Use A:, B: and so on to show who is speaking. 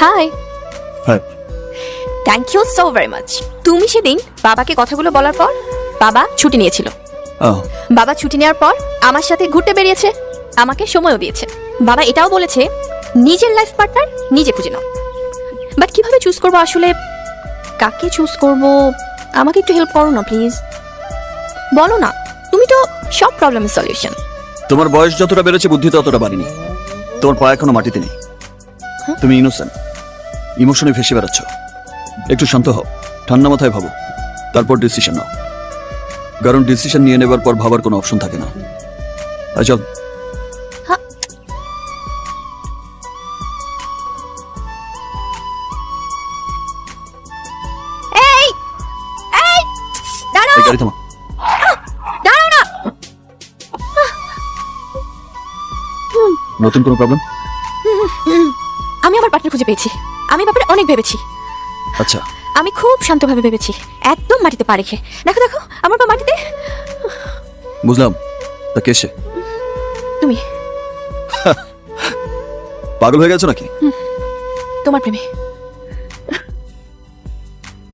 A: High.
B: Hi.
A: Thank you so very much. তুমি সেদিন বাবাকে কথাগুলো বলার পর বাবা ছুটি নিয়েছিল। বাবা ছুটি নেওয়ার পর আমার সাথে ঘুরতে বেরিয়েছে, আমাকে সময়ও দিয়েছে। বাবা এটাও বলেছে নিজের লাইফ পার্টনার নিজে খুঁজে নাও। বাট কিভাবে চুজ করবো, আসলে কাকে চুজ করব? আমাকে একটু হেল্প করো না প্লিজ। বলো না, তুমি তো সব প্রবলেমের সলিউশন।
B: তোমার বয়স যতটা বেড়েছে বুদ্ধি ততটা বাড়েনি। তোমার পা এখনো মাটিতে নেই। তুমি ইনোসেন্ট, ইমোশনে ভেসে বেড়াচ্ছ। একটু শান্ত হও, ঠান্ডা মাথায় ভাবো, তারপর ডিসিশন নাও। কারণ ডিসিশন নিয়ে নেবার পর ভাবার কোনো অপশন থাকে না। চল।
A: এই এই দাঁড়াও,
B: এই গাড়ি থামা।
A: দাঁড়াও না।
B: নতুন কোনো প্রবলেম?
A: আমি আমার পার্টনার খুঁজে পেয়েছি। আমি ব্যাপারে অনেক ভেবেছি।
B: আচ্ছা,
A: আমি খুব শান্তভাবে ভেবেছি, একদম মাটিতে পা রেখে। দেখো দেখো আমার পা মাটিতে।
B: বুঝলাম। তা কে সে?
A: তুমি।
B: পাগল হয়ে গেছো নাকি?
A: তোমার প্রেমে।